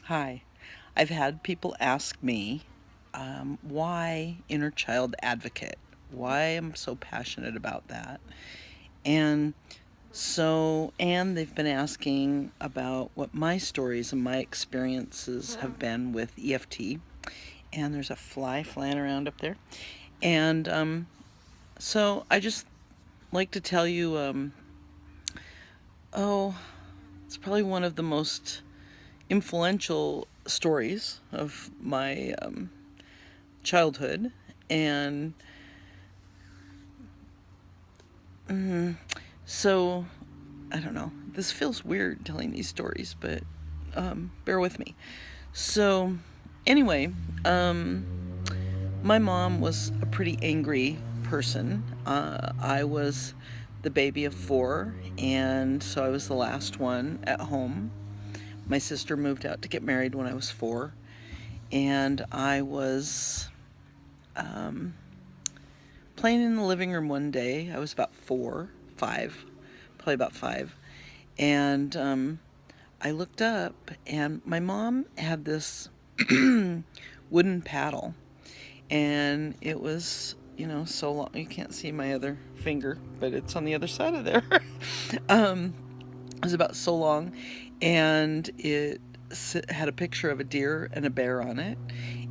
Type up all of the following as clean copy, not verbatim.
Hi. I've had people ask me why inner child advocate, why I'm so passionate about that. And and they've been asking about what my stories and my experiences have been with EFT. And there's a fly flying around up there. And so I just like to tell you oh, it's probably one of the most influential stories of my childhood. And so, I don't know. This feels weird telling these stories, but bear with me. So, anyway, my mom was a pretty angry person. I was the baby of four, and so I was the last one at home. My sister moved out to get married when I was four, and I was playing in the living room one day. I was about 5, probably about 5. And I looked up, and my mom had this wooden paddle. And it was, so long. You can't see my other finger, but it's on the other side of there. It was about so long. And it had a picture of a deer and a bear on it.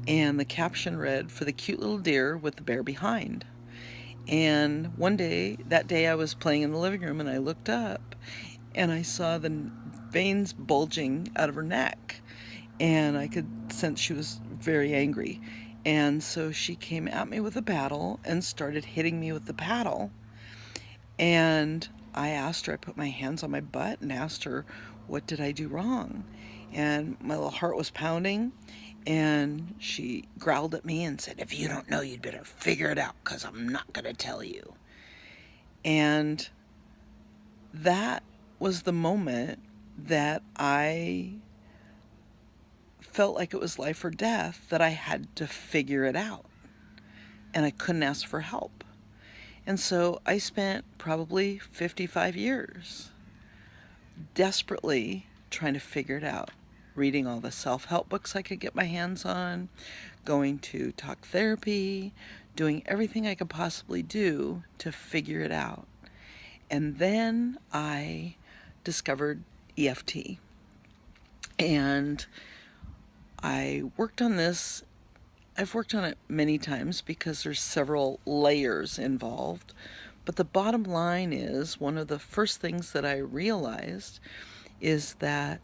And the caption read, "For the cute little deer with the bear behind." And that day I was playing in the living room, and I looked up and I saw the veins bulging out of her neck. And I could sense she was very angry. And so she came at me with a paddle and started hitting me with the paddle. And I asked her, I put my hands on my butt and asked her, what did I do wrong? And my little heart was pounding. And she growled at me and said, "If you don't know, you'd better figure it out, because I'm not going to tell you." And that was the moment that I felt like it was life or death, that I had to figure it out. And I couldn't ask for help. And so I spent probably 55 years desperately trying to figure it out. Reading all the self-help books I could get my hands on, going to talk therapy, doing everything I could possibly do to figure it out. And then I discovered EFT. And I worked on this. I've worked on it many times because there's several layers involved. But the bottom line is, one of the first things that I realized is that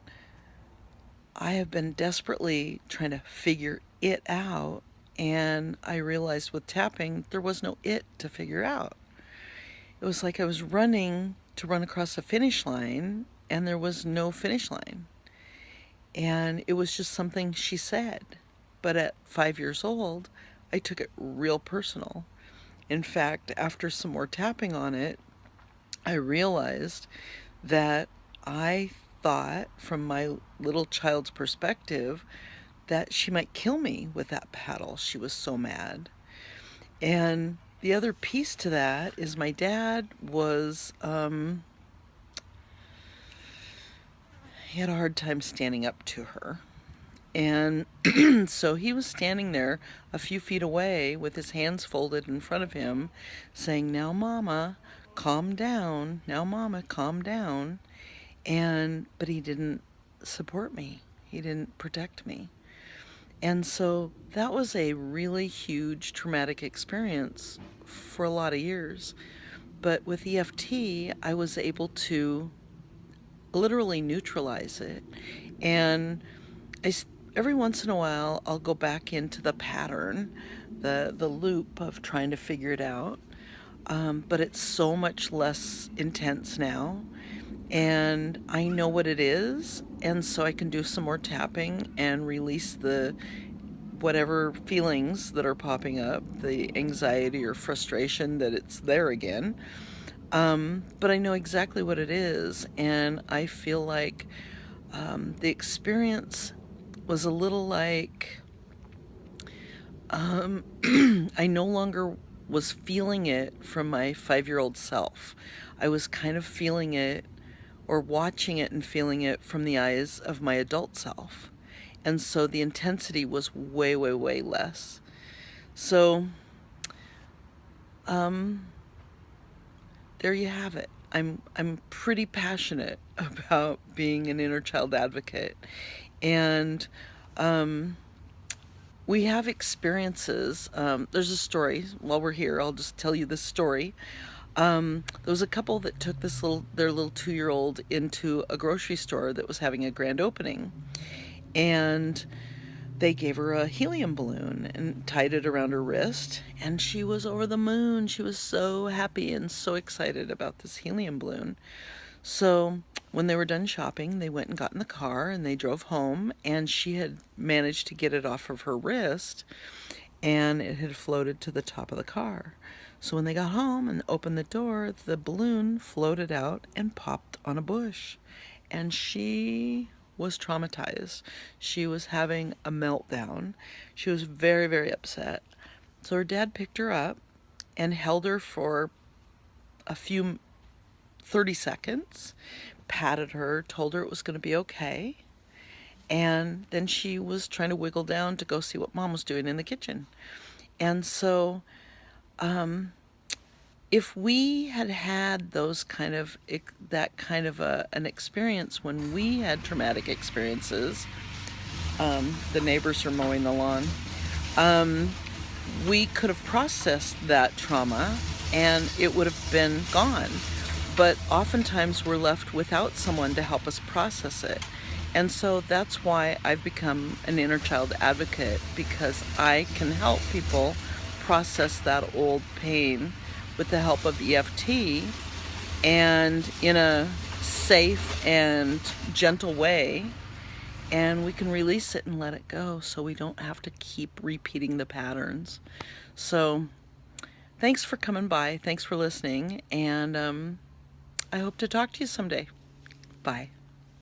I have been desperately trying to figure it out. And I realized with tapping, there was no it to figure out. It was like I was running to run across a finish line, and there was no finish line. And it was just something she said. But at 5 years old, I took it real personal. In fact, after some more tapping on it, I realized that I thought, from my little child's perspective, that she might kill me with that paddle. She was so mad. And the other piece to that is my dad was, he had a hard time standing up to her. And so he was standing there a few feet away with his hands folded in front of him, saying, "Now, Mama, calm down. Now, Mama, calm down." But he didn't support me. He didn't protect me. And so that was a really huge traumatic experience for a lot of years. But with EFT, I was able to literally neutralize it. And every once in a while, I'll go back into the pattern, the loop of trying to figure it out. But it's so much less intense now. And I know what it is. And so I can do some more tapping and release the whatever feelings that are popping up, the anxiety or frustration that it's there again. But I know exactly what it is. And I feel like the experience was a little like I no longer was feeling it from my 5-year-old self. I was kind of feeling it, or watching it and feeling it, from the eyes of my adult self. and so the intensity was way, way, way less. So there you have it. I'm pretty passionate about being an inner child advocate, and we have experiences. There's a story. While we're here, I'll just tell you this story. There was a couple that took their little 2-year-old into a grocery store that was having a grand opening, and they gave her a helium balloon and tied it around her wrist, and she was over the moon. She was so happy and so excited about this helium balloon. So when they were done shopping, they went and got in the car and they drove home, and she had managed to get it off of her wrist, and it had floated to the top of the car. So when they got home and opened the door, the balloon floated out and popped on a bush, and she was traumatized. She was having a meltdown. She was very, very upset. So her dad picked her up and held her for a few 30 seconds, patted her, told her it was going to be okay, and then she was trying to wiggle down to go see what mom was doing in the kitchen. And so if we had had that kind of an experience when we had traumatic experiences, the neighbors are mowing the lawn, we could have processed that trauma and it would have been gone. But oftentimes we're left without someone to help us process it. And so that's why I've become an inner child advocate, because I can help people process that old pain with the help of EFT, and in a safe and gentle way, and we can release it and let it go so we don't have to keep repeating the patterns. So thanks for coming by. Thanks for listening. And I hope to talk to you someday. Bye.